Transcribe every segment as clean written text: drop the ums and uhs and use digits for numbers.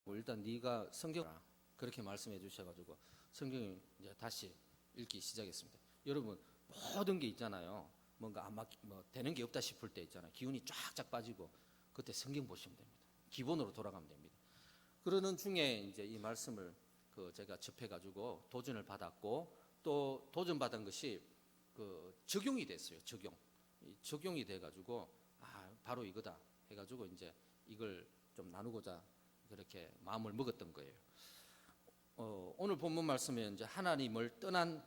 일단 네가 성경 그렇게 말씀해 주셔가지고 성경을 이제 다시 읽기 시작했습니다. 여러분 모든 게 있잖아요. 뭔가 뭐 되는 게 없다 싶을 때 있잖아요. 기운이 쫙쫙 빠지고 그때 성경 보시면 됩니다. 기본으로 돌아가면 됩니다. 그러는 중에 이제 이 말씀을 제가 접해가지고 도전을 받았고 또 도전받은 것이 적용이 됐어요. 적용이 돼가지고 바로 이거다 해가지고 이제 이걸 좀 나누고자 그렇게 마음을 먹었던 거예요. 오늘 본문 말씀에 이제 하나님을 떠난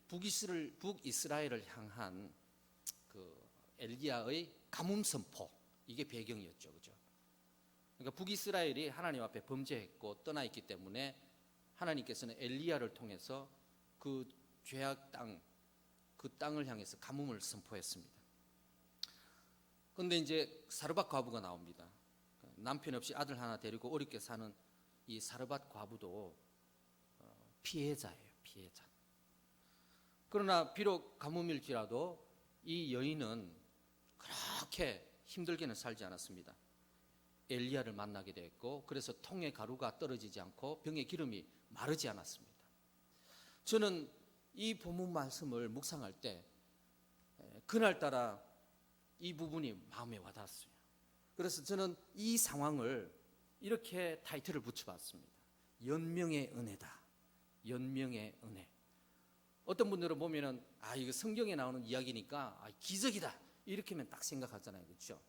북이스라엘을 향한 엘리야의 가뭄 선포, 이게 배경이었죠, 그죠? 그러니까 북이스라엘이 하나님 앞에 범죄했고 떠나 있기 때문에 하나님께서는 엘리야를 통해서 그 죄악 땅, 그 땅을 향해서 가뭄을 선포했습니다. 그런데 이제 사르밧 과부가 나옵니다. 남편 없이 아들 하나 데리고 어렵게 사는 이 사르밧 과부도 피해자예요, 피해자. 그러나 비록 가뭄일지라도 이 여인은 그렇게 힘들게는 살지 않았습니다. 엘리야를 만나게 됐고, 그래서 통에 가루가 떨어지지 않고 병에 기름이 마르지 않았습니다. 저는 이 본문 말씀을 묵상할 때 그날따라 이 부분이 마음에 와닿았어요. 그래서 저는 이 상황을 이렇게 타이틀을 붙여봤습니다. 연명의 은혜다. 연명의 은혜. 어떤 분들은 보면은 이거 성경에 나오는 이야기니까 기적이다 이렇게만 딱 생각하잖아요, 그렇죠?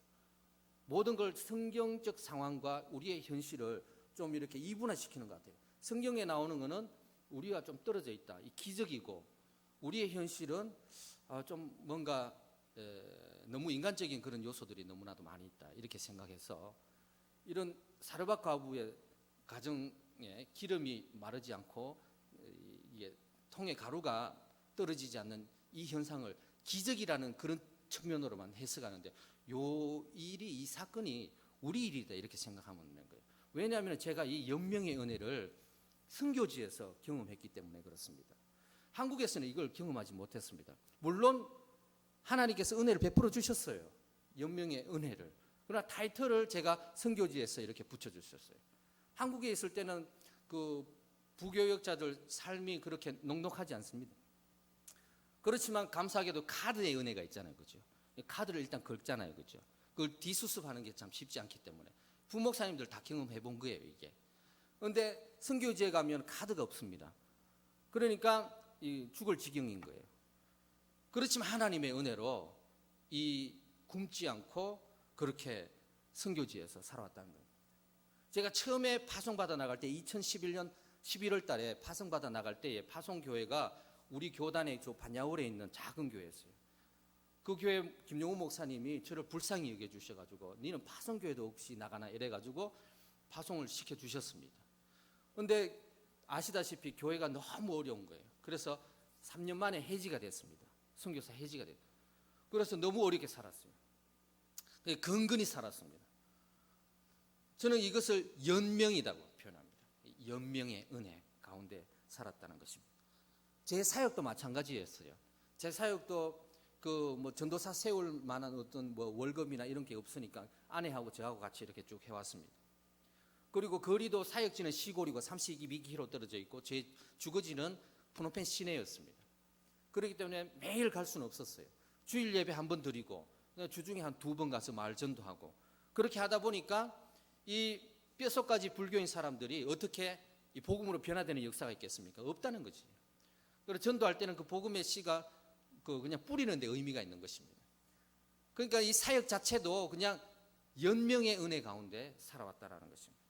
모든 걸 성경적 상황과 우리의 현실을 좀 이렇게 이분화시키는 것 같아요. 성경에 나오는 거는 우리가 좀 떨어져 있다, 이 기적이고, 우리의 현실은 좀 뭔가 너무 인간적인 그런 요소들이 너무나도 많이 있다 이렇게 생각해서 이런 사르밧 과부의 가정에 기름이 마르지 않고 이게 통에 가루가 떨어지지 않는 이 현상을 기적이라는 그런 측면으로만 해석하는데, 이 사건이 우리 일이다 이렇게 생각하면 되는 거예요. 왜냐하면 제가 이 연명의 은혜를 선교지에서 경험했기 때문에 그렇습니다. 한국에서는 이걸 경험하지 못했습니다. 물론 하나님께서 은혜를 베풀어 주셨어요, 연명의 은혜를. 그러나 타이틀을 제가 선교지에서 이렇게 붙여주셨어요. 한국에 있을 때는 부교역자들 삶이 그렇게 녹록하지 않습니다. 그렇지만 감사하게도 카드의 은혜가 있잖아요, 그죠? 카드를 일단 긁잖아요, 그죠? 그걸 뒤수습하는 게 참 쉽지 않기 때문에 부목사님들 다 경험해 본 거예요, 이게. 그런데 선교지에 가면 카드가 없습니다. 그러니까 죽을 지경인 거예요. 그렇지만 하나님의 은혜로 굶지 않고 그렇게 선교지에서 살아왔다는 거예요. 제가 처음에 파송받아 나갈 때 2011년 11월 달에 파송받아 나갈 때에 파송교회가 우리 교단의 반야월에 있는 작은 교회였어요. 그 교회 김용우 목사님이 저를 불쌍히 여겨주셔가지고 너는 파송교회도 혹시 나가나 이래가지고 파송을 시켜주셨습니다. 그런데 아시다시피 교회가 너무 어려운 거예요. 그래서 3년 만에 해지가 됐습니다. 선교사 해지가 됐어요. 그래서 너무 어렵게 살았어요. 근근히 살았습니다. 저는 이것을 연명이라고 표현합니다. 연명의 은혜 가운데 살았다는 것입니다. 제 사역도 마찬가지였어요. 제 사역도 전도사 세울 만한 어떤 월급이나 이런 게 없으니까 아내하고 저하고 같이 이렇게 쭉 해왔습니다. 그리고 거리도 사역지는 시골이고 32km 떨어져 있고 제 주거지는 프놈펜 시내였습니다. 그렇기 때문에 매일 갈 수는 없었어요. 주일 예배 한 번 드리고 주중에 한 2번 가서 마을 전도하고, 그렇게 하다 보니까 이 뼛속까지 불교인 사람들이 어떻게 이 복음으로 변화되는 역사가 있겠습니까? 없다는 거지. 그래서 전도할 때는 그 복음의 씨가 그냥 뿌리는 데 의미가 있는 것입니다. 그러니까 이 사역 자체도 그냥 연명의 은혜 가운데 살아왔다라는 것입니다.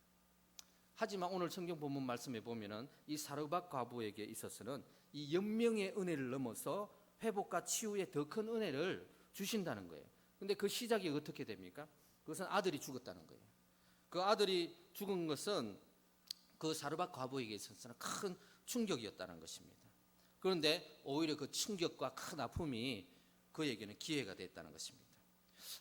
하지만 오늘 성경 본문 말씀에 보면은 이 사르밧 과부에게 있어서는 이 연명의 은혜를 넘어서 회복과 치유의 더 큰 은혜를 주신다는 거예요. 근데 그 시작이 어떻게 됩니까? 그것은 아들이 죽었다는 거예요. 그 아들이 죽은 것은 그 사르밧 과부에게 있어서는 큰 충격이었다는 것입니다. 그런데 오히려 그 충격과 큰 아픔이 그에게는 기회가 됐다는 것입니다.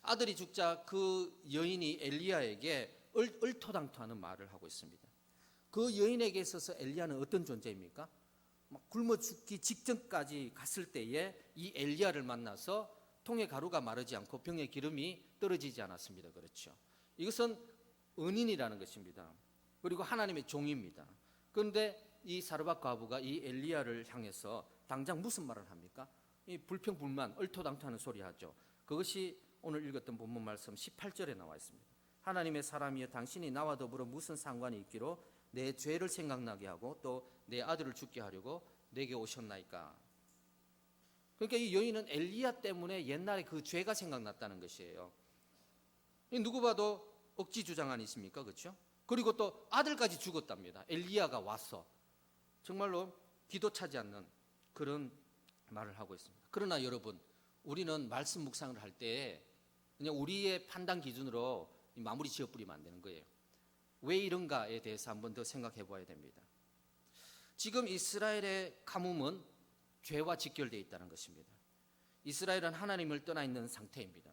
아들이 죽자 그 여인이 엘리야에게 얼토당토하는 말을 하고 있습니다. 그 여인에게 있어서 엘리야는 어떤 존재입니까? 막 굶어 죽기 직전까지 갔을 때에 이 엘리야를 만나서 통에 가루가 마르지 않고 병에 기름이 떨어지지 않았습니다. 그렇죠? 이것은 은인이라는 것입니다. 그리고 하나님의 종입니다. 그런데 이 사르밧 과부가 이 엘리야를 향해서 당장 무슨 말을 합니까? 이 불평불만, 얼토당토하는 소리 하죠. 그것이 오늘 읽었던 본문 말씀 18절에 나와 있습니다. 하나님의 사람이여 당신이 나와 더불어 무슨 상관이 있기로 내 죄를 생각나게 하고 또 내 아들을 죽게 하려고 내게 오셨나이까. 그러니까 이 여인은 엘리야 때문에 옛날에 그 죄가 생각났다는 것이에요. 누구 봐도 억지 주장 아니십니까? 그렇죠? 그리고 또 아들까지 죽었답니다. 엘리야가 와서. 정말로 기도 차지 않는 그런 말을 하고 있습니다. 그러나 여러분, 우리는 말씀 묵상을 할 때 그냥 우리의 판단 기준으로 마무리 지어버리면 안 되는 거예요. 왜 이런가에 대해서 한번 더 생각해 봐야 됩니다. 지금 이스라엘의 가뭄은 죄와 직결되어 있다는 것입니다. 이스라엘은 하나님을 떠나 있는 상태입니다.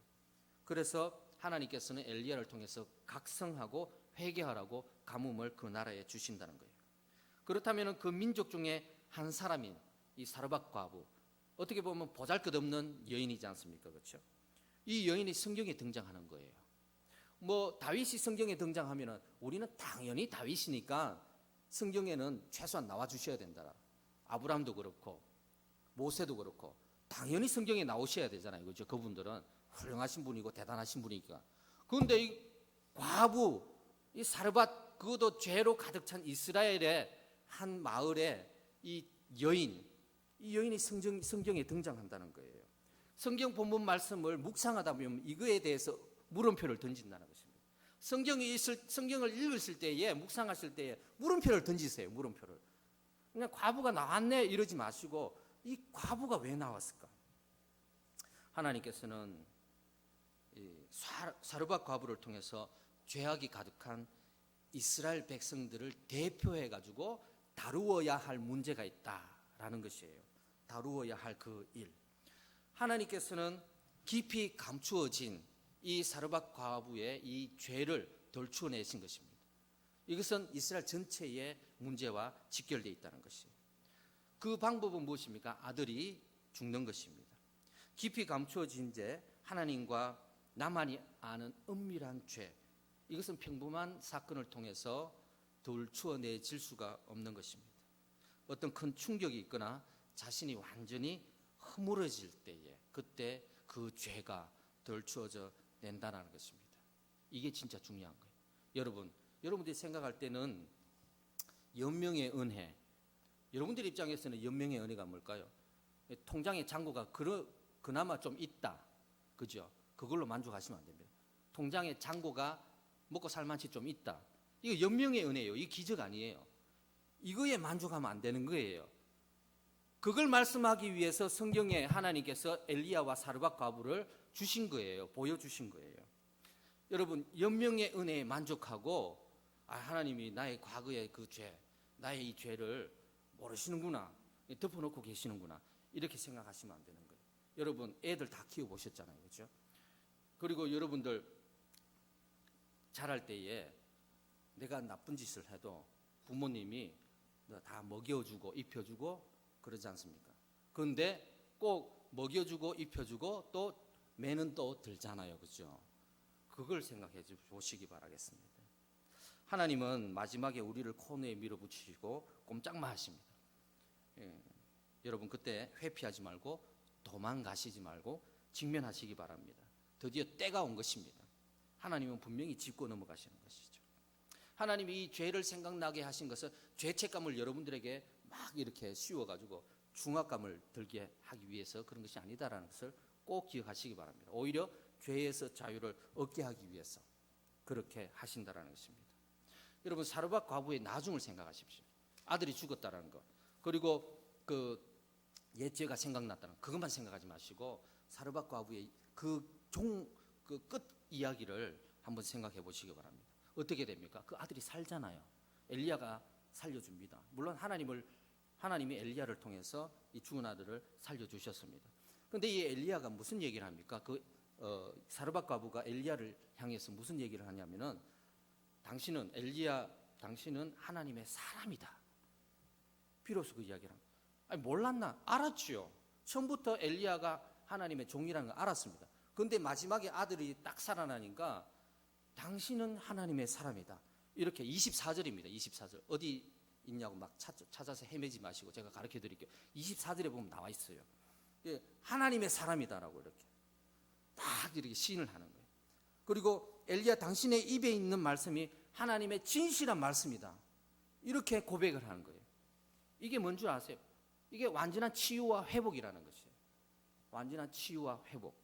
그래서 하나님께서는 엘리야를 통해서 각성하고 회개하라고 가뭄을 그 나라에 주신다는 거예요. 그렇다면 그 민족 중에 한 사람인 이 사르밧 과부, 어떻게 보면 보잘것없는 여인이지 않습니까? 그렇죠? 이 여인이 성경에 등장하는 거예요. 뭐 다윗이 성경에 등장하면은 우리는 당연히 다윗이니까 성경에는 최소한 나와 주셔야 된다. 아브라함도 그렇고 모세도 그렇고 당연히 성경에 나오셔야 되잖아요. 그렇죠? 그분들은 훌륭하신 분이고 대단하신 분이니까. 그런데 이 과부, 이 사르밧, 그것도 죄로 가득 찬 이스라엘의 한 마을에 이 여인이 성경에 등장한다는 거예요. 성경 본문 말씀을 묵상하다 보면 이거에 대해서 물음표를 던진다는 것입니다. 성경을 읽으실 때에, 묵상하실 때에 물음표를 던지세요. 물음표를. 그냥 과부가 나왔네 이러지 마시고 이 과부가 왜 나왔을까? 하나님께서는 이 사르밧 과부를 통해서 죄악이 가득한 이스라엘 백성들을 대표해 가지고 다루어야 할 문제가 있다라는 것이에요. 다루어야 할 그 일. 하나님께서는 깊이 감추어진 이 사르밧 과부의 이 죄를 덜추어내신 것입니다. 이것은 이스라엘 전체의 문제와 직결되어 있다는 것이에요. 그 방법은 무엇입니까? 아들이 죽는 것입니다. 깊이 감추어진 죄, 하나님과 나만이 아는 은밀한 죄, 이것은 평범한 사건을 통해서 덜추어내질 수가 없는 것입니다. 어떤 큰 충격이 있거나 자신이 완전히 허물어질 때에 그때 그 죄가 덜추어져 낸다는 것입니다. 이게 진짜 중요한 거예요. 여러분들이 생각할 때는 연명의 은혜, 여러분들 입장에서는 연명의 은혜가 뭘까요? 통장에 잔고가 그나마 좀 있다, 그죠? 그걸로 만족하시면 안 됩니다. 통장에 잔고가 먹고 살만치 좀 있다, 이거 연명의 은혜예요. 이게 기적 아니에요. 이거에 만족하면 안 되는 거예요. 그걸 말씀하기 위해서 성경에 하나님께서 엘리야와 사르밧 과부를 주신 거예요. 보여주신 거예요. 여러분, 연명의 은혜에 만족하고 하나님이 나의 과거의 그 죄, 나의 이 죄를 모르시는구나, 덮어놓고 계시는구나, 이렇게 생각하시면 안 되는 거예요. 여러분, 애들 다 키워보셨잖아요. 그렇죠? 그리고 여러분들 자랄 때에 내가 나쁜 짓을 해도 부모님이 다 먹여주고 입혀주고 그러지 않습니까? 그런데 꼭 먹여주고 입혀주고 또 매는 또 들잖아요. 그렇죠? 그걸 생각해 보시기 바라겠습니다. 하나님은 마지막에 우리를 코너에 밀어붙이시고 꼼짝마 하십니다. 여러분, 그때 회피하지 말고 도망가시지 말고 직면하시기 바랍니다. 드디어 때가 온 것입니다. 하나님은 분명히 짚고 넘어가시는 것이죠. 하나님이 이 죄를 생각나게 하신 것은 죄책감을 여러분들에게 막 이렇게 씌워가지고 중압감을 들게 하기 위해서 그런 것이 아니다라는 것을 꼭 기억하시기 바랍니다. 오히려 죄에서 자유를 얻게 하기 위해서 그렇게 하신다라는 것입니다. 여러분, 사르밧 과부의 나중을 생각하십시오. 아들이 죽었다라는 것, 그리고 그 옛죄가 생각났다는 그것만 생각하지 마시고 사르밧 과부의 그 끝 이야기를 한번 생각해 보시기 바랍니다. 어떻게 됩니까? 그 아들이 살잖아요. 엘리야가 살려줍니다. 물론 하나님이 엘리야를 통해서 이 죽은 아들을 살려주셨습니다. 그런데 이 엘리야가 무슨 얘기를 합니까? 사르밧 과부가 엘리야를 향해서 무슨 얘기를 하냐면은 당신은 하나님의 사람이다. 비로소 그 이야기를 합니다. 아니, 몰랐나? 알았죠. 처음부터 엘리야가 하나님의 종이라는 걸 알았습니다. 그런데 마지막에 아들이 딱 살아나니까 당신은 하나님의 사람이다. 이렇게 24절입니다. 24절. 어디 있냐고 막 찾아서 헤매지 마시고 제가 가르쳐 드릴게요. 24절에 보면 나와 있어요. 예, 하나님의 사람이다라고 이렇게 딱 이렇게 시인을 하는 거예요. 그리고 엘리야 당신의 입에 있는 말씀이 하나님의 진실한 말씀이다. 이렇게 고백을 하는 거예요. 이게 뭔 줄 아세요? 이게 완전한 치유와 회복이라는 것이에요. 완전한 치유와 회복.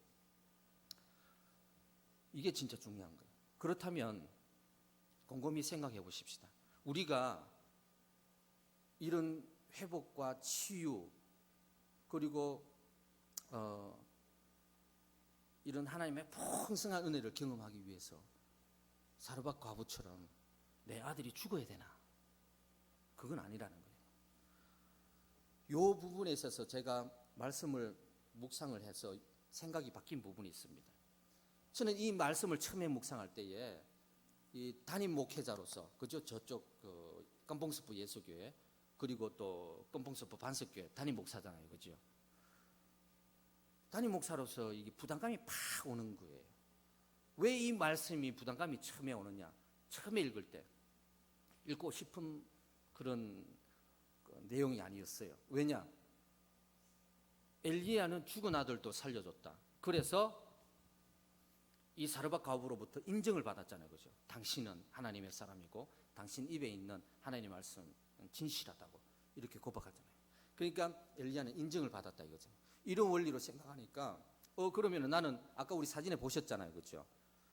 이게 진짜 중요한 거예요. 그렇다면 곰곰이 생각해 보십시다. 우리가 이런 회복과 치유 그리고 이런 하나님의 풍성한 은혜를 경험하기 위해서 사르밧 과부처럼 내 아들이 죽어야 되나? 그건 아니라는 거예요. 이 부분에 있어서 제가 말씀을 묵상을 해서 생각이 바뀐 부분이 있습니다. 저는 이 말씀을 처음에 묵상할 때에 이 담임 목회자로서 그죠? 저쪽 깜봉스프 예수교회 그리고 또 깜봉스프 반석교회 담임 목사잖아요, 그죠? 담임 목사로서 이게 부담감이 팍 오는 거예요. 왜 이 말씀이 부담감이 처음에 오느냐? 처음에 읽을 때 읽고 싶은 그런 내용이 아니었어요. 왜냐? 엘리야는 죽은 아들도 살려줬다. 그래서 이 사르밧 과부로부터 인정을 받았잖아요, 그죠? 당신은 하나님의 사람이고 당신 입에 있는 하나님의 말씀은 진실하다고 이렇게 고백하잖아요. 그러니까 엘리야는 인정을 받았다 이거죠. 이런 원리로 생각하니까 그러면은 나는 아까 우리 사진에 보셨잖아요, 그죠?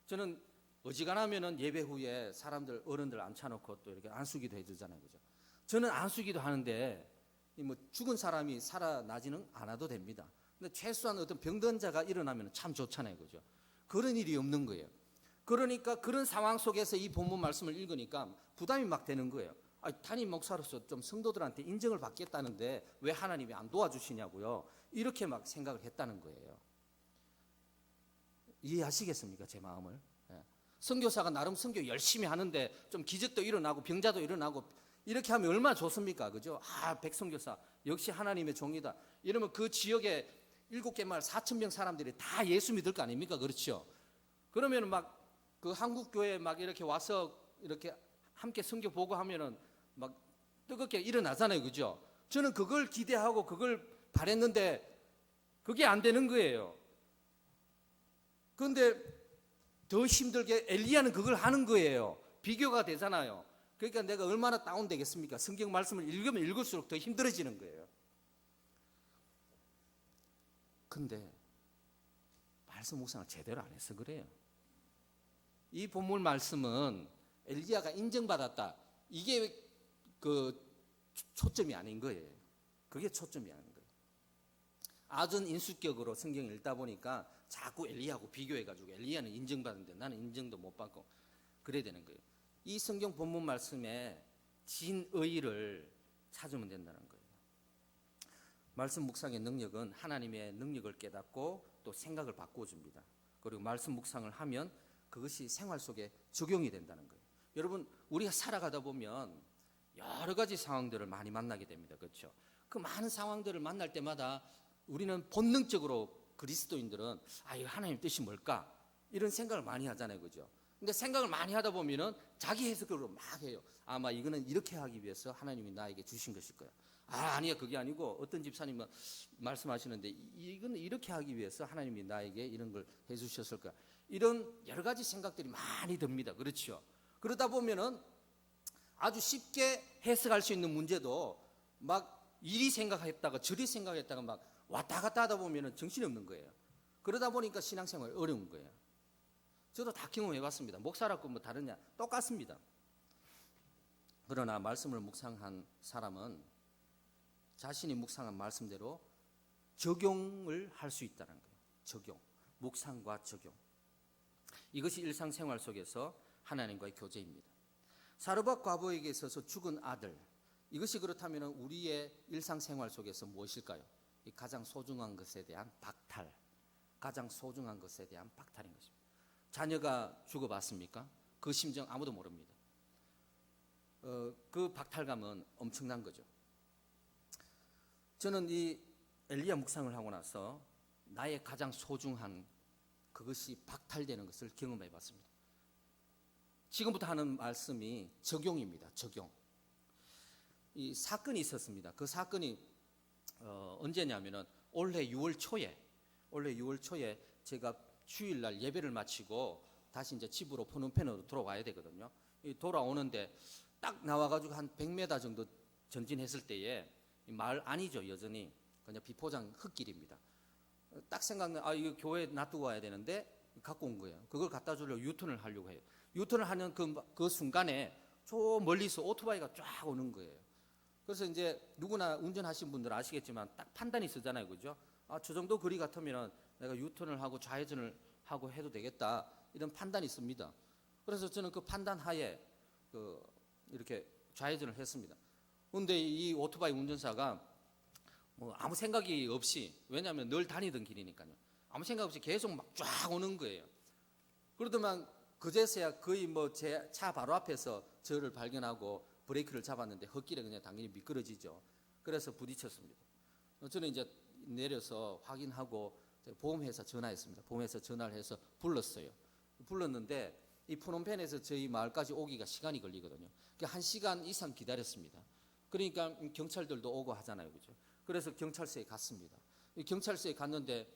저는 어지간하면은 예배 후에 사람들 어른들 앉혀놓고 또 이렇게 안수기도 해주잖아요, 그죠? 저는 안수기도 하는데 뭐 죽은 사람이 살아나지는 않아도 됩니다. 근데 최소한 어떤 병든 자가 일어나면 참 좋잖아요, 그죠? 그런 일이 없는 거예요. 그러니까 그런 상황 속에서 이 본문 말씀을 읽으니까 부담이 막 되는 거예요. 담임 목사로서 좀 성도들한테 인정을 받겠다는데 왜 하나님이 안 도와주시냐고요. 이렇게 막 생각을 했다는 거예요. 이해하시겠습니까, 제 마음을? 예. 선교사가 나름 선교 열심히 하는데 좀 기적도 일어나고 병자도 일어나고 이렇게 하면 얼마나 좋습니까, 그죠? 백선교사 역시 하나님의 종이다. 이러면 그 지역에 7개 마을 4,000명 사람들이 다 예수 믿을 거 아닙니까, 그렇죠? 그러면 막 그 한국 교회 막 이렇게 와서 이렇게 함께 선교 보고 하면은 막 뜨겁게 일어나잖아요, 그죠? 저는 그걸 기대하고 그걸 바랬는데 그게 안 되는 거예요. 그런데 더 힘들게 엘리야는 그걸 하는 거예요. 비교가 되잖아요. 그러니까 내가 얼마나 다운되겠습니까? 성경 말씀을 읽으면 읽을수록 더 힘들어지는 거예요. 근데 말씀 묵상을 제대로 안 해서 그래요. 이 본문 말씀은 엘리야가 인정받았다. 이게 그 초점이 아닌 거예요. 그게 초점이 아닌 거예요. 아전 인수격으로 성경을 읽다 보니까 자꾸 엘리야하고 비교해가지고 엘리야는 인정받는데 나는 인정도 못 받고 그래야 되는 거예요. 이 성경 본문 말씀에 진의를 찾으면 된다는 거예요. 말씀 묵상의 능력은 하나님의 능력을 깨닫고 또 생각을 바꿔줍니다. 그리고 말씀 묵상을 하면 그것이 생활 속에 적용이 된다는 거예요. 여러분, 우리가 살아가다 보면 여러 가지 상황들을 많이 만나게 됩니다. 그렇죠? 그 많은 상황들을 만날 때마다 우리는 본능적으로 그리스도인들은 이거 하나님 뜻이 뭘까? 이런 생각을 많이 하잖아요. 그죠? 근데 생각을 많이 하다 보면은 자기 해석으로 막 해요. 아마 이거는 이렇게 하기 위해서 하나님이 나에게 주신 것일 거야. 아니야, 그게 아니고 어떤 집사님은 말씀하시는데 이거는 이렇게 하기 위해서 하나님이 나에게 이런 걸 해주셨을 거야. 이런 여러 가지 생각들이 많이 듭니다. 그렇죠? 그러다 보면은 아주 쉽게 해석할 수 있는 문제도 막 이리 생각했다가 저리 생각했다가 막 왔다 갔다 하다 보면은 정신이 없는 거예요. 그러다 보니까 신앙생활이 어려운 거예요. 저도 다 경험해봤습니다. 목사라고 뭐 다르냐? 똑같습니다. 그러나 말씀을 묵상한 사람은 자신이 묵상한 말씀대로 적용을 할 수 있다는 거예요. 적용, 묵상과 적용. 이것이 일상생활 속에서 하나님과의 교제입니다. 사르밧 과부에게 있어서 죽은 아들, 이것이 그렇다면 우리의 일상생활 속에서 무엇일까요? 가장 소중한 것에 대한 박탈, 가장 소중한 것에 대한 박탈인 것입니다. 자녀가 죽어봤습니까? 그 심정 아무도 모릅니다. 그 박탈감은 엄청난 거죠. 저는 이 엘리야 묵상을 하고 나서 나의 가장 소중한 그것이 박탈되는 것을 경험해 봤습니다. 지금부터 하는 말씀이 적용입니다. 적용. 이 사건이 있었습니다. 그 사건이 언제냐면은 올해 6월 초에 제가 주일날 예배를 마치고 다시 이제 집으로 푸놈펜으로 돌아와야 되거든요. 돌아오는데 딱 나와가지고 한 100m 정도 전진했을 때에 마을 아니죠. 여전히 그냥 비포장 흙길입니다. 딱 생각나, 이거 교회에 놔두고 와야 되는데 갖고 온 거예요. 그걸 갖다 주려고 유턴을 하려고 해요. 유턴을 하는 그 순간에 저 멀리서 오토바이가 쫙 오는 거예요. 그래서 이제 누구나 운전하신 분들 아시겠지만 딱 판단이 쓰잖아요. 그죠? 저 정도 거리 같으면 내가 유턴을 하고 좌회전을 하고 해도 되겠다. 이런 판단이 있습니다. 그래서 저는 그 판단 하에 이렇게 좌회전을 했습니다. 그런데 이 오토바이 운전사가 뭐 아무 생각이 없이, 왜냐하면 늘 다니던 길이니까요. 아무 생각 없이 계속 막 쫙 오는 거예요. 그러더만 그제서야 거의 뭐 제 차 바로 앞에서 저를 발견하고 브레이크를 잡았는데 흙길에 그냥 당연히 미끄러지죠. 그래서 부딪혔습니다. 저는 이제 내려서 확인하고 보험회사 전화했습니다. 보험회사 전화를 해서 불렀어요. 불렀는데 이 푸놈펜에서 저희 마을까지 오기가 시간이 걸리거든요. 그러니까 1시간 이상 기다렸습니다. 그러니까 경찰들도 오고 하잖아요. 그죠? 그래서 경찰서에 갔습니다. 경찰서에 갔는데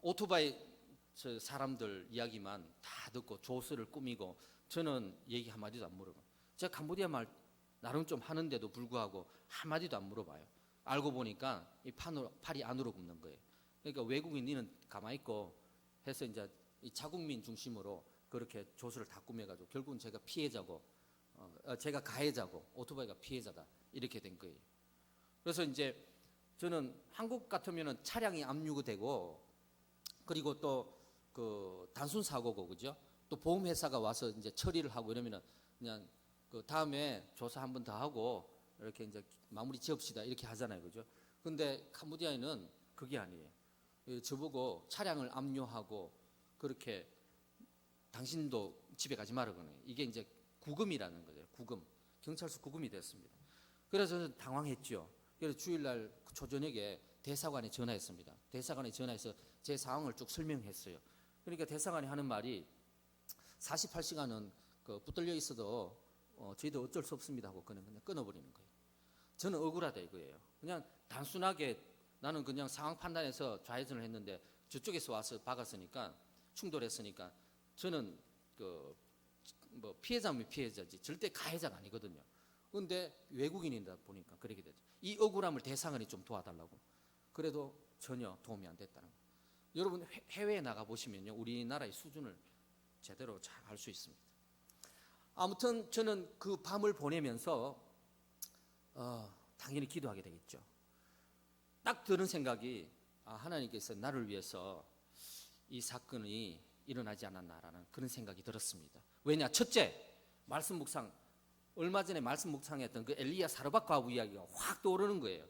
오토바이 사람들 이야기만 다 듣고 조서를 꾸미고 저는 얘기 한마디도 안 물어봐요. 제가 캄보디아 말 나름 좀 하는데도 불구하고 한마디도 안 물어봐요. 알고 보니까 이 팔이 안으로 굽는 거예요. 그러니까 외국인은 가만히 있고 해서 이제 이 자국민 중심으로 그렇게 조서를 다 꾸며가지고 결국은 제가 피해자고 제가 가해자고 오토바이가 피해자다 이렇게 된 거예요. 그래서 이제 저는 한국 같으면은 차량이 압류가 되고 그리고 또 그 단순 사고고 그죠? 또 보험회사가 와서 이제 처리를 하고 이러면은 그냥 그 다음에 조사 한 번 더 하고 이렇게 이제 마무리 지읍시다 이렇게 하잖아요, 그죠? 근데 캄보디아에는 그게 아니에요. 저보고 차량을 압류하고 그렇게 당신도 집에 가지 말라고 그러네요. 이게 이제 구금이라는 거죠. 구금. 경찰서 구금이 됐습니다. 그래서 저는 당황했죠. 그래서 주일날 초저녁에 대사관에 전화했습니다. 대사관에 전화해서 제 상황을 쭉 설명했어요. 그러니까 대사관이 하는 말이 48시간은 붙들려 있어도 저희도 어쩔 수 없습니다 하고 그냥 끊어버리는 거예요. 저는 억울하다 이거예요. 그냥 단순하게 나는 그냥 상황 판단해서 좌회전을 했는데 저쪽에서 와서 박았으니까 충돌했으니까 저는 뭐 피해자면 피해자지 절대 가해자가 아니거든요. 그런데 외국인이다 보니까 그렇게 되죠. 이 억울함을 대사관이 좀 도와달라고. 그래도 전혀 도움이 안 됐다는 거예요. 여러분 해외에 나가 보시면요, 우리나라의 수준을 제대로 잘 알 수 있습니다. 아무튼 저는 그 밤을 보내면서 당연히 기도하게 되겠죠. 딱 드는 생각이 하나님께서 나를 위해서 이 사건이 일어나지 않았나라는 그런 생각이 들었습니다. 왜냐? 첫째, 말씀 묵상, 얼마 전에 말씀 묵상했던 그 엘리야 사르밧 과부 이야기가 확 떠오르는 거예요.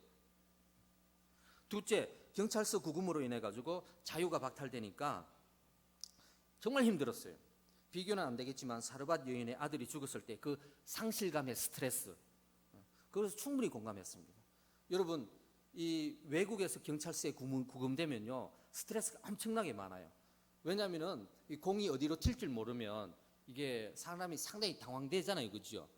둘째, 경찰서 구금으로 인해 가지고 자유가 박탈되니까 정말 힘들었어요. 비교는 안 되겠지만 사르밧 여인의 아들이 죽었을 때 그 상실감의 스트레스, 그래서 충분히 공감했습니다. 여러분, 이 외국에서 경찰서에 구금되면요 스트레스가 엄청나게 많아요. 왜냐하면은 이 공이 어디로 튈 줄 모르면 이게 사람이 상당히 당황되잖아요, 그죠?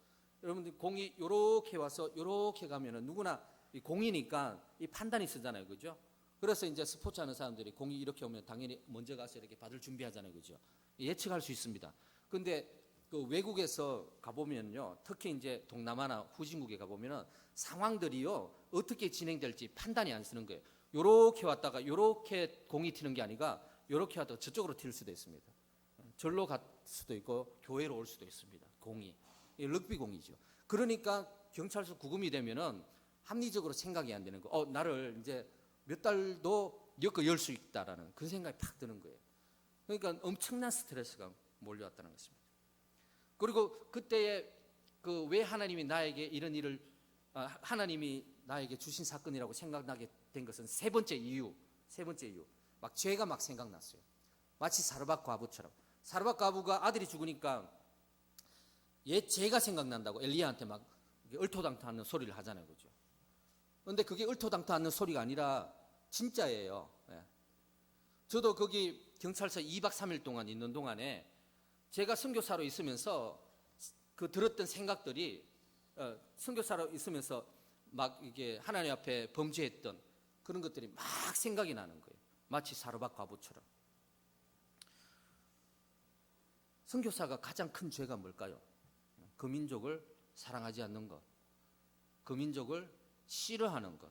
여러분들 공이 요렇게 와서 요렇게 가면은 누구나 이 공이니까 이 판단이 쓰잖아요, 그죠? 그래서 이제 스포츠 하는 사람들이 공이 이렇게 오면 당연히 먼저 가서 이렇게 받을 준비하잖아요, 그죠? 예측할 수 있습니다. 근데 그 외국에서 가보면요, 특히 이제 동남아나 후진국에 가보면은 상황들이요 어떻게 진행될지 판단이 안 쓰는 거예요. 요렇게 왔다가 요렇게 공이 튀는 게 아니라 요렇게 왔다가 저쪽으로 튈 수도 있습니다. 절로 갈 수도 있고 교회로 올 수도 있습니다. 공이 럭비 공이죠. 그러니까 경찰서 구금이 되면은 합리적으로 생각이 안 되는 거. 나를 이제 몇 달도 엮어 열 수 있다라는 그 생각이 팍 드는 거예요. 그러니까 엄청난 스트레스가 몰려왔다는 것입니다. 그리고 그때에 그 왜 하나님이 나에게 이런 일을 하나님이 나에게 주신 사건이라고 생각나게 된 것은 세 번째 이유. 막 죄가 막 생각났어요. 마치 사르밧 과부처럼. 사르밧 과부가 아들이 죽으니까 옛 죄가 생각난다고 엘리야한테 막 얼토당토하는 소리를 하잖아요, 그죠? 그런데 그게 얼토당토하는 소리가 아니라 진짜예요. 저도 거기 경찰서 2박 3일 동안 있는 동안에 제가 선교사로 있으면서 그 들었던 생각들이 선교사로 있으면서 막 이게 하나님 앞에 범죄했던 그런 것들이 막 생각이 나는 거예요. 마치 사르밧 과부처럼. 선교사가 가장 큰 죄가 뭘까요? 그 민족을 사랑하지 않는 것, 그 민족을 싫어하는 것,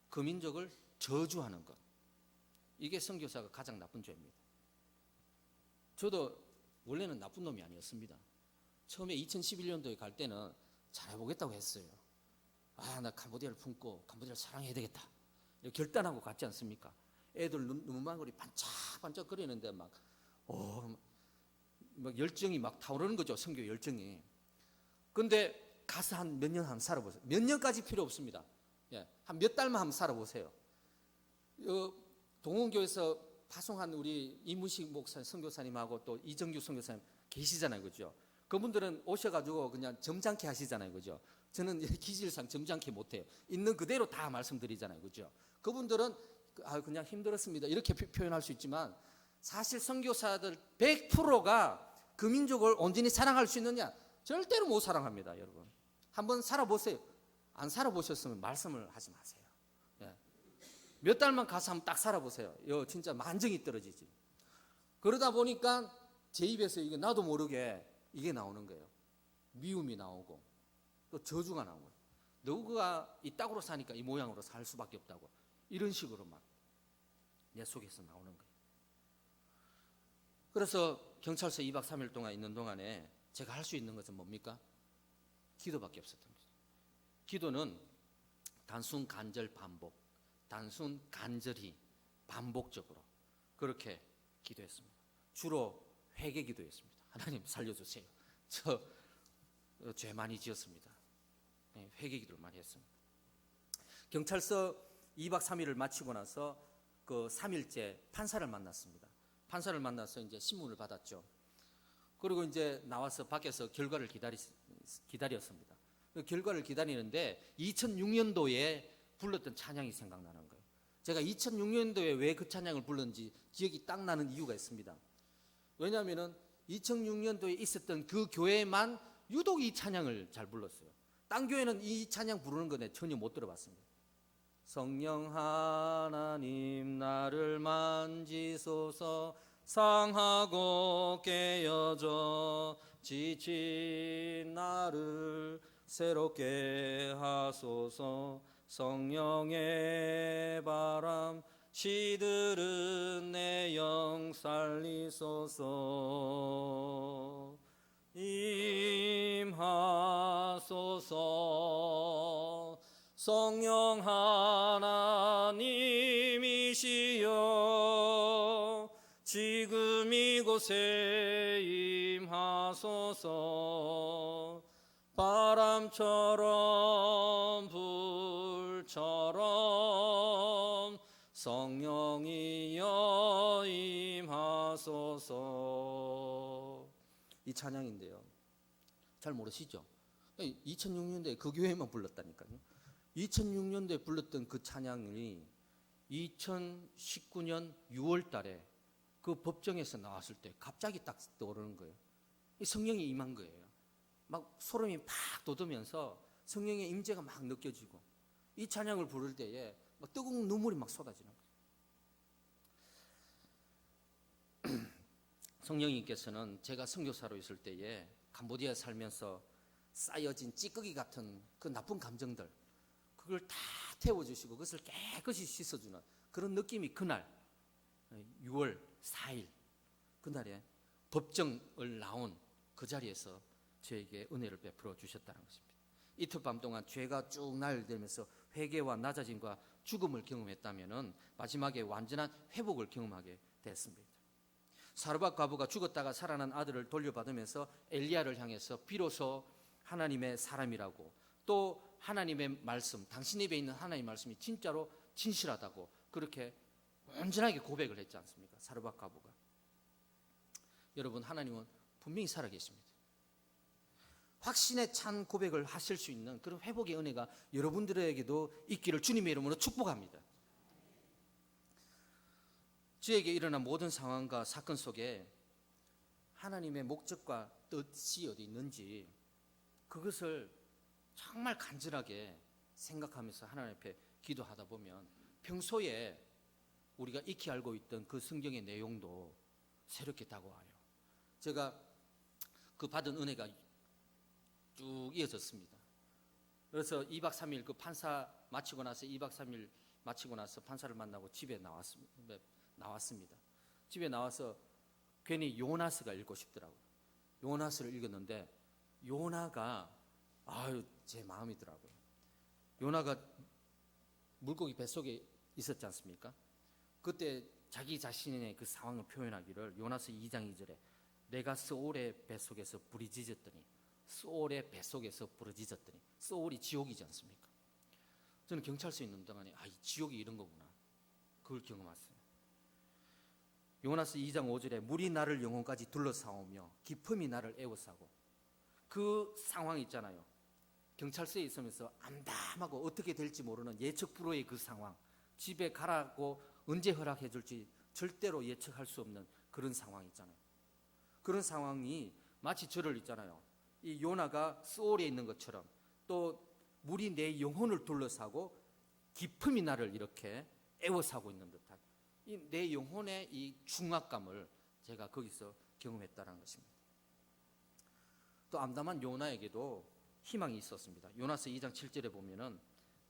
그 민족을 저주하는 것. 이게 선교사가 가장 나쁜 죄입니다. 저도 원래는 나쁜 놈이 아니었습니다. 처음에 2011년도에 갈 때는 잘해보겠다고 했어요. 나 캄보디아를 품고 캄보디아를 사랑해야 되겠다, 이렇게 결단하고 갔지 않습니까? 애들 눈망울이 반짝반짝 거리는데 막 열정이 막 타오르는 거죠. 선교 열정이. 근데 가서 한 몇 년 한번 살아보세요. 몇 년까지 필요 없습니다. 한 몇 달만 한번 살아보세요. 동원교에서 파송한 우리 이문식 목사 선교사님하고 또 이정규 선교사님 계시잖아요, 그죠? 그분들은 오셔가지고 그냥 점잖게 하시잖아요, 그죠? 저는 기질상 점잖게 못해요. 있는 그대로 다 말씀드리잖아요, 그죠? 그분들은 그냥 힘들었습니다, 이렇게 표현할 수 있지만, 사실 선교사들 100%가 그 민족을 온전히 사랑할 수 있느냐? 절대로 못 사랑합니다, 여러분. 한번 살아보세요. 안 살아보셨으면 말씀을 하지 마세요. 몇 달만 가서 한번 딱 살아보세요. 진짜 만정이 떨어지지. 그러다 보니까 제 입에서 이게 나도 모르게 이게 나오는 거예요. 미움이 나오고 또 저주가 나오고, 너가 이 땅으로 사니까 이 모양으로 살 수밖에 없다고, 이런 식으로 막 내 속에서 나오는 거예요. 그래서 경찰서 2박 3일 동안 있는 동안에 제가 할 수 있는 것은 뭡니까? 기도밖에 없었던 거죠. 기도는 단순 간절 반복, 단순 간절히 반복적으로 그렇게 기도했습니다. 주로 회개 기도했습니다. 하나님 살려주세요, 저 죄 많이 지었습니다. 회개 기도를 많이 했습니다. 경찰서 2박 3일을 마치고 나서 그 3일째 판사를 만났습니다. 판사를 만나서 이제 신문을 받았죠. 그리고 이제 나와서 밖에서 결과를 기다렸습니다. 그 결과를 기다리는데 2006년도에 불렀던 찬양이 생각나는 거예요. 제가 2006년도에 왜 그 찬양을 불렀는지 기억이 딱 나는 이유가 있습니다. 왜냐하면 2006년도에 있었던 그 교회만 유독 이 찬양을 잘 불렀어요. 딴 교회는 이 찬양 부르는 거 전혀 못 들어봤습니다. 성령 하나님 나를 만지소서, 상하고 깨어져 지친 나를 새롭게 하소서, 성령의 바람 시들은 내 영 살리소서, 임하소서. 성령 하나님이시여 지금 이곳에 임하소서, 바람처럼 불처럼 성령이여 임하소서. 이 찬양인데요, 잘 모르시죠? 2006년도에 그 교회만 불렀다니까요. 2006년도에 불렀던 그 찬양이 2019년 6월 달에 그 법정에서 나왔을 때 갑자기 딱 떠오르는 거예요. 이 성령이 임한 거예요. 막 소름이 팍 돋으면서 성령의 임재가 막 느껴지고, 이 찬양을 부를 때에 막 뜨거운 눈물이 막 쏟아지는 거예요. 성령님께서는 제가 선교사로 있을 때에 캄보디아에 살면서 쌓여진 찌꺼기 같은 그 나쁜 감정들, 그걸 다 태워주시고 그것을 깨끗이 씻어주는 그런 느낌이 그날 6월 4일 그날에 법정을 나온 그 자리에서 저에게 은혜를 베풀어 주셨다는 것입니다. 이틀 밤 동안 죄가 쭉 나열되면서 회개와 낮아짐과 죽음을 경험했다면 마지막에 완전한 회복을 경험하게 됐습니다. 사르밧 과부가 죽었다가 살아난 아들을 돌려받으면서 엘리야를 향해서 비로소 하나님의 사람이라고, 또 하나님의 말씀, 당신 입에 있는 하나님의 말씀이 진짜로 진실하다고 그렇게 온전하게 고백을 했지 않습니까? 사르밧 과부가. 여러분, 하나님은 분명히 살아계십니다. 확신에 찬 고백을 하실 수 있는 그런 회복의 은혜가 여러분들에게도 있기를 주님의 이름으로 축복합니다. 저에게 일어난 모든 상황과 사건 속에 하나님의 목적과 뜻이 어디 있는지 그것을 정말 간절하게 생각하면서 하나님 앞에 기도하다 보면 평소에 우리가 익히 알고 있던 그 성경의 내용도 새롭게 다가와요. 제가 그 받은 은혜가 쭉 이어졌습니다. 그래서 2박 3일 그 판사 마치고 나서 2박 3일 마치고 나서 판사를 만나고 집에 나왔습니다. 집에 나와서 괜히 요나스가 읽고 싶더라고요. 요나스를 읽었는데 요나가 제 마음이더라고요. 요나가 물고기 뱃속에 있었지 않습니까? 그때 자기 자신의 그 상황을 표현하기를 요나스 2장 2절에 내가 스올의 뱃속에서 부르짖었더니 스올의 뱃속에서 부르짖었더니 스올이 지옥이지 않습니까? 저는 경찰서에 있는 동안에 이 지옥이 이런 거구나 그걸 경험했어요. 요나스 2장 5절에 물이 나를 영혼까지 둘러싸오며 깊음이 나를 에워싸고 그 상황이 있잖아요. 경찰서에 있으면서 암담하고 어떻게 될지 모르는 예측 불허의 그 상황, 집에 가라고 언제 허락해 줄지 절대로 예측할 수 없는 그런 상황이 있잖아요. 그런 상황이 마치 저를 있잖아요. 이 요나가 스올에 있는 것처럼 또 물이 내 영혼을 둘러싸고 깊음이 나를 이렇게 에워싸고 있는 듯한 이 내 영혼의 이 중압감을 제가 거기서 경험했다는 것입니다. 또 암담한 요나에게도 희망이 있었습니다. 요나서 2장 7절에 보면은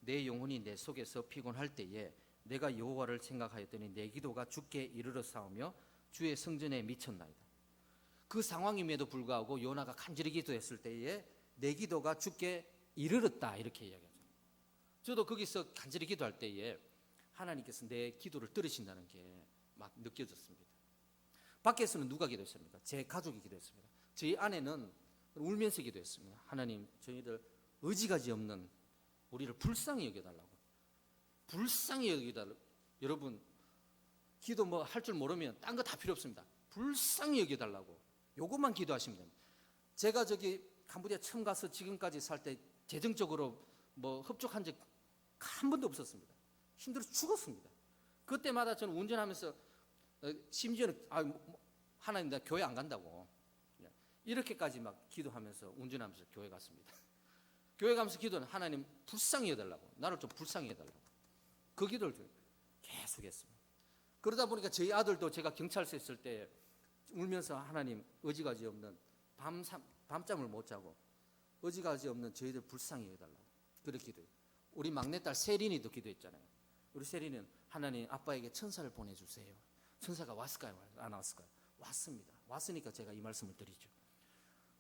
내 영혼이 내 속에서 피곤할 때에 내가 여호와를 생각하였더니 내 기도가 주께 이르렀사오며 주의 성전에 미쳤나이다. 그 상황임에도 불구하고 요나가 간절히 기도했을 때에 내 기도가 주께 이르렀다 이렇게 이야기하죠. 저도 거기서 간절히 기도할 때에 하나님께서 내 기도를 들으신다는 게 막 느껴졌습니다. 밖에서는 누가 기도했습니까? 제 가족이 기도했습니다. 저희 아내는 울면서 기도했습니다. 하나님, 저희들 의지가지 없는 우리를 불쌍히 여겨달라고. 불쌍히 여겨달라고. 여러분, 기도 뭐 할 줄 모르면 딴 거 다 필요 없습니다. 불쌍히 여겨달라고. 요것만 기도하시면 됩니다. 제가 저기 캄보디아 처음 가서 지금까지 살 때 재정적으로 뭐 흡족한 적 한 번도 없었습니다. 힘들어서 죽었습니다. 그때마다 저는 운전하면서 심지어는 하나님 나 교회 안 간다고 이렇게까지 막 기도하면서 운전하면서 교회 갔습니다. 교회 가면서 기도는 하나님 불쌍히 해달라고, 나를 좀 불쌍히 해달라고 그 기도를 계속 했습니다. 그러다 보니까 저희 아들도 제가 경찰서에 있을 때 울면서 하나님 의지가지 없는 밤잠을 못 자고 의지가지 없는 저희들 불쌍히 해달라고 그렇게 기도해요. 우리 막내딸 세린이도 기도했잖아요. 우리 세린이는 하나님 아빠에게 천사를 보내주세요. 천사가 왔을까요? 안 왔을까요? 왔습니다. 왔으니까 제가 이 말씀을 드리죠.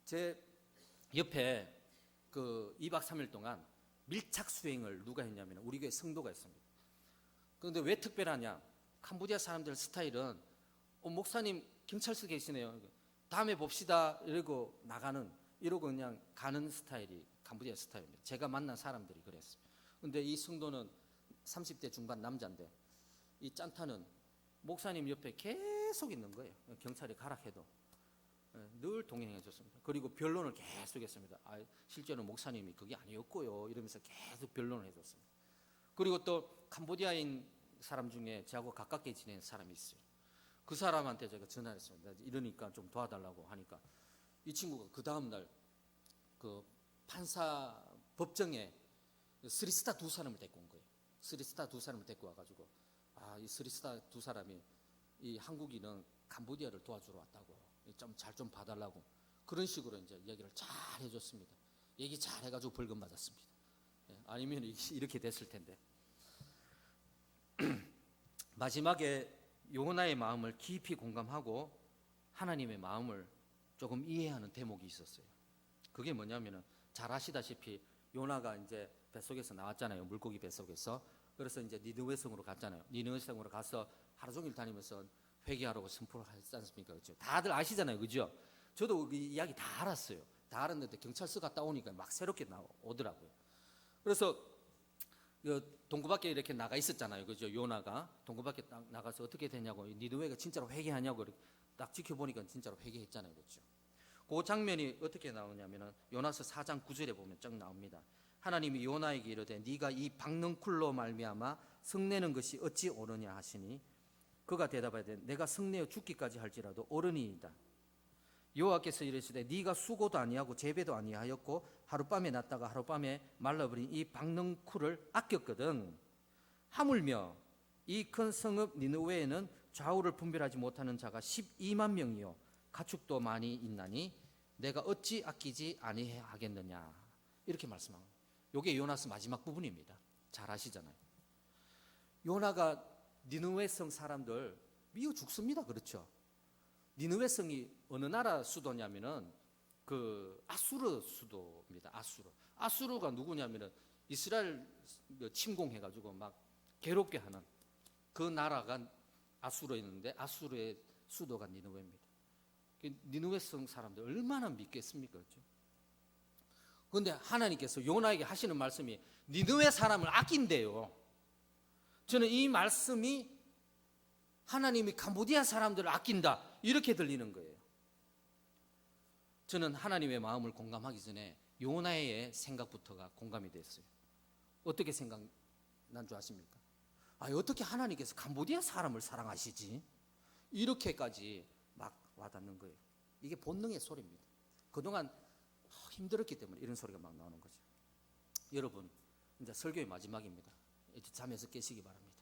제 옆에 그 2박 3일 동안 밀착 수행을 누가 했냐면 우리 교회 성도가 했습니다. 그런데 왜 특별하냐? 캄보디아 사람들 스타일은 목사님 경찰서 계시네요. 다음에 봅시다 이러고 이러고 그냥 가는 스타일이 캄보디아 스타일입니다. 제가 만난 사람들이 그랬어요. 그런데 이 성도는 30대 중반 남자인데 이 짠타는 목사님 옆에 계속 있는 거예요. 경찰이 가락해도 늘 동행해 줬습니다. 그리고 변론을 계속 했습니다. 실제로 목사님이 그게 아니었고요 이러면서 계속 변론을 해줬습니다. 그리고 또 캄보디아인 사람 중에 저하고 가깝게 지내는 사람이 있어요. 그 사람한테 제가 전화를 했습니다. 이러니까 좀 도와달라고 하니까 이 친구가 그 다음날 그 판사 법정에 스리스타 두 사람을 데리고 온 거예요. 스리스타 두 사람을 데리고 와가지고 이 스리스타 두 사람이 이 한국인은 캄보디아를 도와주러 왔다고 좀 잘 좀 봐달라고 그런 식으로 이제 얘기를 잘 해줬습니다. 얘기 잘 해가지고 벌금 받았습니다. 아니면 이렇게 됐을 텐데. 마지막에 요나의 마음을 깊이 공감하고 하나님의 마음을 조금 이해하는 대목이 있었어요. 그게 뭐냐면은 잘 아시다시피 요나가 이제 뱃속에서 나왔잖아요. 물고기 뱃속에서. 그래서 이제 니느웨 성으로 갔잖아요. 니느웨 성으로 가서 하루 종일 다니면서 회개하라고 선포를 했지 않습니까? 그렇죠? 다들 아시잖아요. 그죠? 저도 이 이야기 다 알았어요. 다 알았는데 경찰서 갔다 오니까 막 새롭게 오더라고요. 그래서 동구 밖에 이렇게 나가 있었잖아요. 그죠? 요나가 동구 밖에 딱 나가서 어떻게 되냐고 니느웨가 진짜로 회개하냐고 딱 지켜보니까 진짜로 회개했잖아요. 그렇죠? 그 장면이 어떻게 나오냐면은 요나서 4장 9절에 보면 쭉 나옵니다. 하나님이 요나에게 이르되 네가 이 박넝쿨로 말미암아 성내는 것이 어찌 옳으냐 하시니 그가 대답하되 내가 성내어 죽기까지 할지라도 옳으니이다. 여호와께서 이르시되 네가 수고도 아니하고 재배도 아니하였고 하룻밤에 났다가 하룻밤에 말라버린 이 박능쿨을 아꼈거든. 하물며 이 큰 성읍 니느웨에는 좌우를 분별하지 못하는 자가 12만 명이요 가축도 많이 있나니 내가 어찌 아끼지 아니하겠느냐, 이렇게 말씀합니다. 이게 요나서 마지막 부분입니다. 잘 아시잖아요. 요나가 니느웨 성 사람들 미워 죽습니다. 그렇죠? 니느웨 성이 어느 나라 수도냐면은 그 아수르 수도입니다. 아수르가 누구냐면은 이스라엘 침공해가지고 막 괴롭게 하는 그 나라가 아수르였는데 아수르의 수도가 니느웨입니다. 니느웨 성 사람들 얼마나 믿겠습니까? 그렇죠? 그런데 하나님께서 요나에게 하시는 말씀이 니느웨 사람을 아낀대요. 저는 이 말씀이 하나님이 캄보디아 사람들을 아낀다 이렇게 들리는 거예요. 저는 하나님의 마음을 공감하기 전에 요나의 생각부터가 공감이 됐어요. 어떻게 생각난 줄 아십니까? 어떻게 하나님께서 캄보디아 사람을 사랑하시지? 이렇게까지 막 와닿는 거예요. 이게 본능의 소리입니다. 그동안 힘들었기 때문에 이런 소리가 막 나오는 거죠. 여러분, 이제 설교의 마지막입니다. 이제 잠에서 깨시기 바랍니다.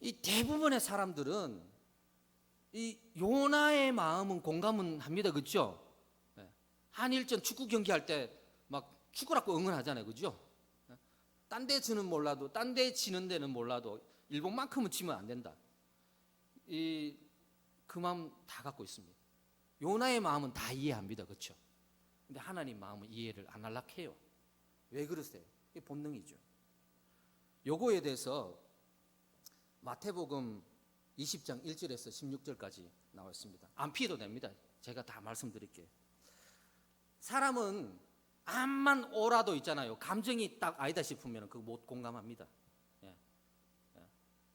이 대부분의 사람들은 이 요나의 마음은 공감은 합니다. 그렇죠? 한일전 축구 경기할 때 막 축구라고 응원하잖아요. 그렇죠? 딴 데 지는 몰라도, 딴 데 지는 데는 몰라도 일본만큼은 지면 안 된다. 그 마음 다 갖고 있습니다. 요나의 마음은 다 이해합니다. 그렇죠? 근데 하나님 마음은 이해를 안 하려고 해요. 왜 그러세요? 이게 본능이죠. 요거에 대해서 마태복음 20장 1절에서 16절까지 나와 있습니다. 안 피해도 됩니다. 제가 다 말씀드릴게요. 사람은 암만 오라도 있잖아요. 감정이 딱 아니다 싶으면 그거 못 공감합니다.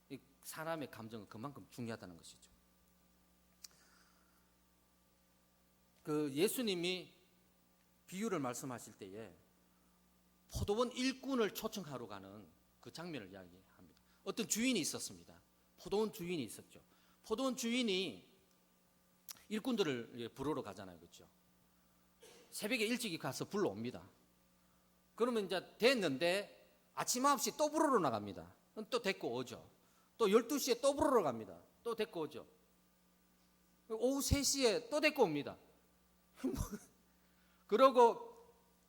이 사람의 감정은 그만큼 중요하다는 것이죠. 그 예수님이 비유를 말씀하실 때에 포도원 일꾼을 초청하러 가는 그 장면을 이야기합니다. 어떤 주인이 있었습니다. 포도원 주인이 있었죠. 포도원 주인이 일꾼들을 부르러 가잖아요. 그렇죠? 새벽에 일찍 가서 불러옵니다. 그러면 이제 됐는데 아침 9시 또 부르러 나갑니다. 또 데리고 오죠. 또 12시에 또 부르러 갑니다. 또 데리고 오죠. 오후 3시에 또 데리고 옵니다. 그러고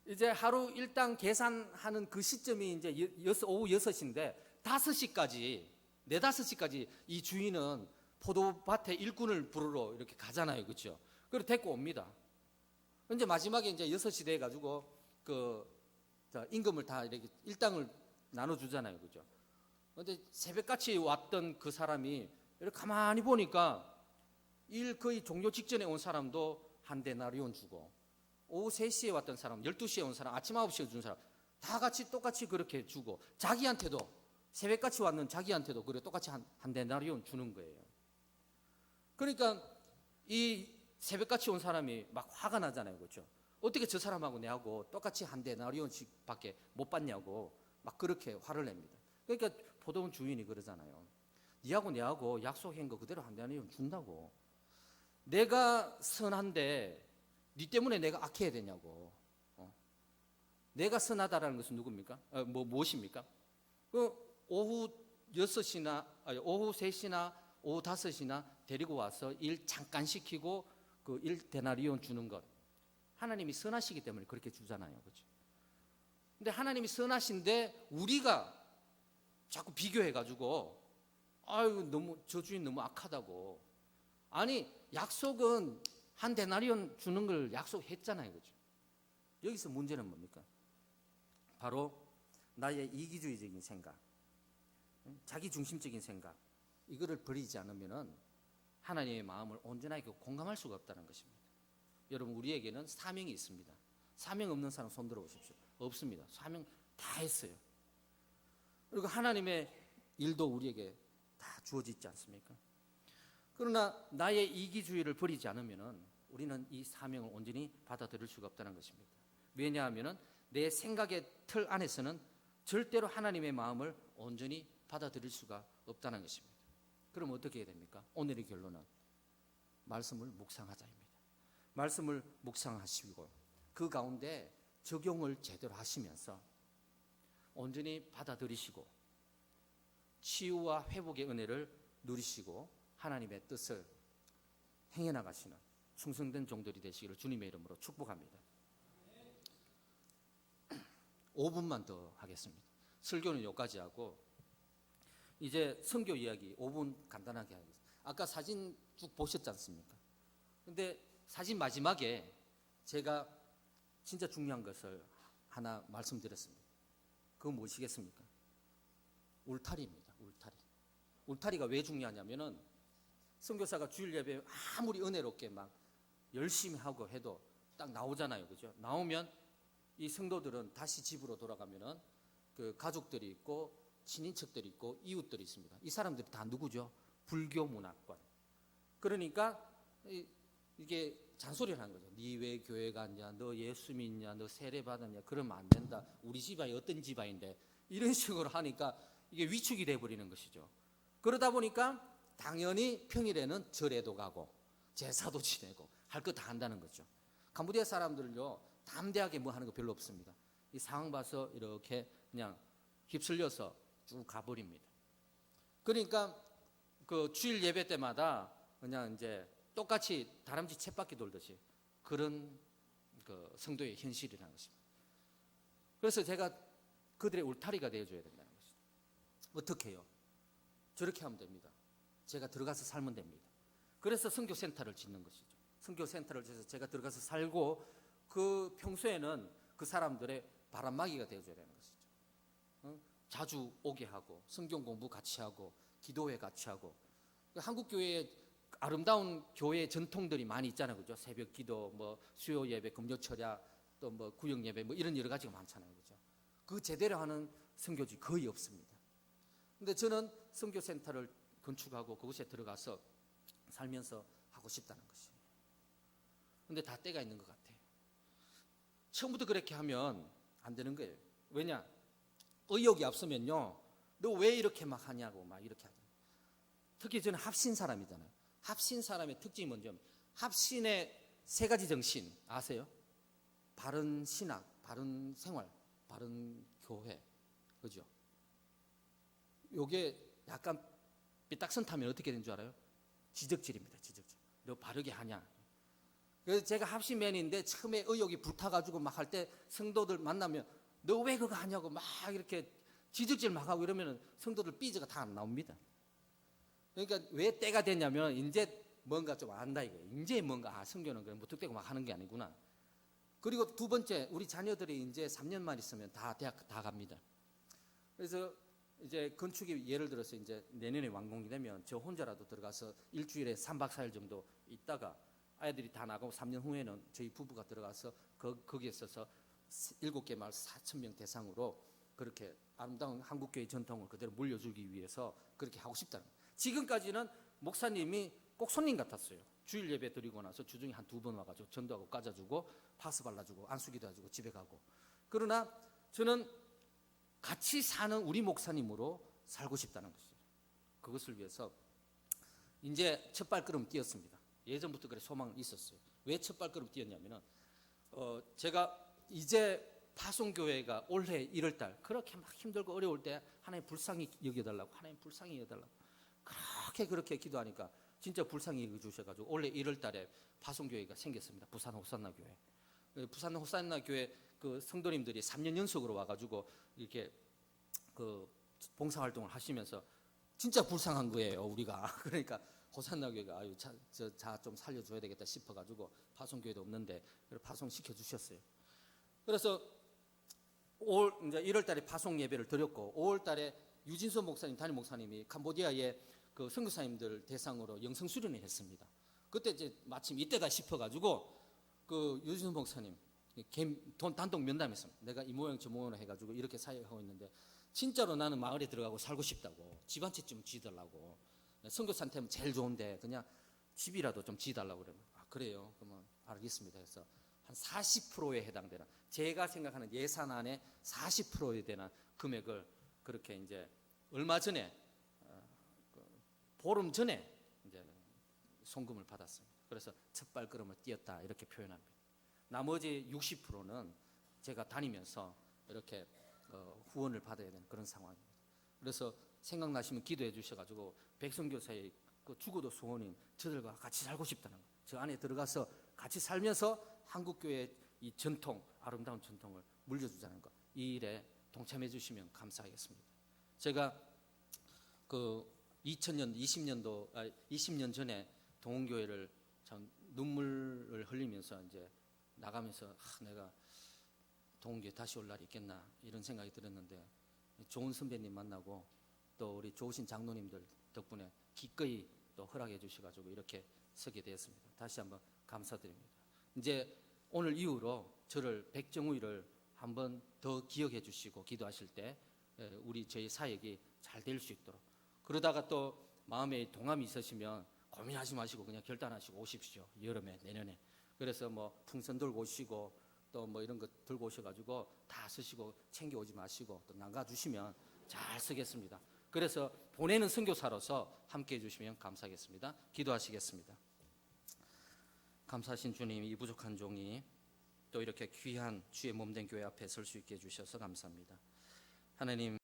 이제 하루 일당 계산하는 그 시점이 이제 오후 6시인데 5시까지, 4, 5시까지 이 주인은 포도밭에 일꾼을 부르러 이렇게 가잖아요. 그렇죠? 그리고 데리고 옵니다. 이제 마지막에 이제 6시 돼 가지고 임금을 다 이렇게 일당을 나눠주잖아요. 그죠? 근데 새벽같이 왔던 그 사람이 이렇게 가만히 보니까 일 거의 종료 직전에 온 사람도 한 데나리온 주고, 오후 3시에 왔던 사람, 12시에 온 사람, 아침 9시에 준 사람 다 같이 똑같이 그렇게 주고, 자기한테도 새벽같이 왔는 자기한테도 그래 똑같이 한 데나리온 주는 거예요. 그러니까 이 새벽같이 온 사람이 막 화가 나잖아요. 그렇죠? 어떻게 저 사람하고 내하고 똑같이 한 데나리온씩 밖에 못 받냐고 막 그렇게 화를 냅니다. 그러니까 포도원 주인이 그러잖아요. 니하고 내하고 약속한 거 그대로 한 데나리온 준다고. 내가 선한데 니 때문에 내가 악해야 되냐고. 내가 선하다라는 것은 누굽니까? 무엇입니까? 오후 6시나 오후 3시나 오후 5시나 데리고 와서 일 잠깐 시키고 그 1데나리온 주는 것. 하나님이 선하시기 때문에 그렇게 주잖아요. 그렇죠? 근데 하나님이 선하신데 우리가 자꾸 비교해 가지고 너무 저 주인 너무 악하다고. 아니, 약속은 한 데나리온 주는 걸 약속했잖아요. 그렇죠? 여기서 문제는 뭡니까? 바로 나의 이기주의적인 생각, 자기 중심적인 생각, 이거를 버리지 않으면은 하나님의 마음을 온전하게 공감할 수가 없다는 것입니다. 여러분, 우리에게는 사명이 있습니다. 사명 없는 사람 손 들어 보십시오. 없습니다. 사명 다 했어요. 그리고 하나님의 일도 우리에게 다 주어지지 않습니까? 그러나 나의 이기주의를 버리지 않으면은 우리는 이 사명을 온전히 받아들일 수가 없다는 것입니다. 왜냐하면은 내 생각의 틀 안에서는 절대로 하나님의 마음을 온전히 받아들일 수가 없다는 것입니다. 그럼 어떻게 해야 됩니까? 오늘의 결론은 말씀을 묵상하자입니다. 말씀을 묵상하시고 그 가운데 적용을 제대로 하시면서 온전히 받아들이시고 치유와 회복의 은혜를 누리시고 하나님의 뜻을 행해 나가시는 충성된 종들이 되시기를 주님의 이름으로 축복합니다. 5분만 더 하겠습니다. 설교는 여기까지 하고 이제 선교 이야기 5분 간단하게 하겠습니다. 아까 사진 쭉 보셨지 않습니까? 근데 사진 마지막에 제가 진짜 중요한 것을 하나 말씀드렸습니다. 그건 무엇이겠습니까? 울타리입니다. 울타리. 울타리가 왜 중요하냐면은 선교사가 주일 예배 아무리 은혜롭게 막 열심히 하고 해도 딱 나오잖아요. 그죠? 나오면 이 성도들은 다시 집으로 돌아가면은 그 가족들이 있고 친인척들이 있고 이웃들이 있습니다. 이 사람들이 다 누구죠? 불교 문화권. 그러니까 이게 잔소리를 하는 거죠. 니 왜 교회 갔냐? 너 예수 믿냐? 너 세례 받았냐? 그러면 안 된다. 우리 집안이 어떤 집안인데 이런 식으로 하니까 이게 위축이 돼버리는 것이죠. 그러다 보니까 당연히 평일에는 절에도 가고 제사도 지내고 할 거 다 한다는 거죠. 캄보디아 사람들은요 담대하게 뭐 하는 거 별로 없습니다. 이 상황 봐서 이렇게 그냥 휩쓸려서 쭉 가버립니다. 그러니까 그 주일 예배 때마다 그냥 이제 똑같이 다람쥐 쳇바퀴 돌듯이 그런 그 성도의 현실이라는 것입니다. 그래서 제가 그들의 울타리가 되어줘야 된다는 것이죠. 어떻게 해요? 저렇게 하면 됩니다. 제가 들어가서 살면 됩니다. 그래서 선교센터를 짓는 것이죠. 선교센터를 짓어서 제가 들어가서 살고 그 평소에는 그 사람들의 바람막이가 되어줘야 되는 것이죠. 자주 오게 하고 성경 공부 같이 하고 기도회 같이 하고 한국 교회에 아름다운 교회 전통들이 많이 있잖아요. 그죠? 새벽 기도, 뭐 수요 예배, 금요 철야, 또 뭐 구역 예배 뭐 이런 여러 가지가 많잖아요. 그죠? 그 제대로 하는 선교지 거의 없습니다. 근데 저는 선교센터를 건축하고 그곳에 들어가서 살면서 하고 싶다는 것이에요. 근데 다 때가 있는 것 같아요. 처음부터 그렇게 하면 안 되는 거예요. 왜냐? 의욕이 없으면요. 너 왜 이렇게 막 하냐고 막 이렇게 하잖아요. 특히 저는 합신 사람이잖아요. 합신 사람의 특징이 뭔지 합신의 세 가지 정신 아세요? 바른 신학, 바른 생활, 바른 교회. 그죠? 요게 약간 삐딱선 타면 어떻게 되는 줄 알아요? 지적질입니다. 지적질. 너 바르게 하냐? 그래서 제가 합신맨인데 처음에 의욕이 불타가지고 막 할 때 성도들 만나면 너 왜 그거 하냐고 막 이렇게 지적질 막 하고 이러면 성도들 삐져가 다 안 나옵니다. 그러니까 왜 때가 됐냐면 이제 뭔가 좀 안다 이거예요. 이제 뭔가 성교는 그냥 무턱대고 막 하는 게 아니구나. 그리고 두 번째 우리 자녀들이 이제 3년만 있으면 다 대학 다 갑니다. 그래서 이제 건축이 예를 들어서 이제 내년에 완공이 되면 저 혼자라도 들어가서 일주일에 3박 4일 정도 있다가 아이들이 다 나가고 3년 후에는 저희 부부가 들어가서 거기에 있어서 7개 마을 4,000명 대상으로 그렇게 아름다운 한국교회 전통을 그대로 물려주기 위해서 그렇게 하고 싶다는 거예요. 지금까지는 목사님이 꼭 손님 같았어요. 주일 예배 드리고 나서 주중에 한 2번 와가지고 전도하고 까자주고 파스 발라주고 안수기도 해주고 집에 가고. 그러나 저는 같이 사는 우리 목사님으로 살고 싶다는 것이죠. 그것을 위해서 이제 첫 발걸음 뛰었습니다. 예전부터 그래 소망이 있었어요. 왜 첫 발걸음 뛰었냐면은 제가 이제 파송교회가 올해 1월달 그렇게 막 힘들고 어려울 때 하나님 불쌍히 여겨달라고 하나님 불쌍히 여겨달라고 그렇게 기도하니까 진짜 불쌍히 여겨주셔가지고 올해 1월달에 파송교회가 생겼습니다. 부산 호산나 교회. 부산 호산나 교회 그 성도님들이 3년 연속으로 와가지고 이렇게 그 봉사활동을 하시면서 진짜 불쌍한 거예요 우리가. 그러니까 호산나 교회가 아유 자 좀 살려줘야 되겠다 싶어가지고 파송교회도 없는데 파송 시켜주셨어요. 그래서 이제 1월달에 파송 예배를 드렸고 5월달에 유진수 목사님 담임 목사님이 캄보디아의 그 선교사님들 대상으로 영성 수련을 했습니다. 그때 이제 마침 이때다 싶어가지고 그 유진수 목사님 돈 단독 면담했습니다. 내가 이 모양 저 모양으로 해가지고 이렇게 사역하고 있는데 진짜로 나는 마을에 들어가고 살고 싶다고 집 한 채 좀 지달라고 선교사한테는 제일 좋은데 그냥 집이라도 좀 지달라고 그러면 아 그래요 그러면 알겠습니다 해서 한 40%에 해당되는 제가 생각하는 예산안의 40%에 되는 금액을 그렇게 이제 얼마 전에 보름 전에 이제 송금을 받았습니다. 그래서 첫 발걸음을 띄었다 이렇게 표현합니다. 나머지 60%는 제가 다니면서 이렇게 후원을 받아야 되는 그런 상황입니다. 그래서 생각나시면 기도해 주셔가지고 백선교사의 그 죽어도 소원인 저들과 같이 살고 싶다는 거, 저 안에 들어가서 같이 살면서 한국교회의 이 전통, 아름다운 전통을 물려주자는 것, 이 일에 동참해 주시면 감사하겠습니다. 제가 그 20년 전에 동원교회를 참 눈물을 흘리면서 이제 나가면서 내가 동원교회 다시 올 날이 있겠나 이런 생각이 들었는데, 좋은 선배님 만나고 또 우리 좋으신 장로님들 덕분에 기꺼이 또 허락해 주셔가지고 이렇게 서게 되었습니다. 다시 한번 감사드립니다. 이제 오늘 이후로 저를 백정우이를 한번 더 기억해 주시고 기도하실 때 우리 저희 사역이 잘 될 수 있도록, 그러다가 또 마음에 동함이 있으시면 고민하지 마시고 그냥 결단하시고 오십시오. 여름에, 내년에. 그래서 뭐 풍선 들고 오시고 또 뭐 이런 거 들고 오셔가지고 다 쓰시고 챙겨오지 마시고 또 나가 주시면 잘 쓰겠습니다. 그래서 보내는 선교사로서 함께 해주시면 감사하겠습니다. 기도하시겠습니다. 감사하신 주님, 이 부족한 종이 또 이렇게 귀한 주의 몸된 교회 앞에 설 수 있게 해주셔서 감사합니다. 하나님,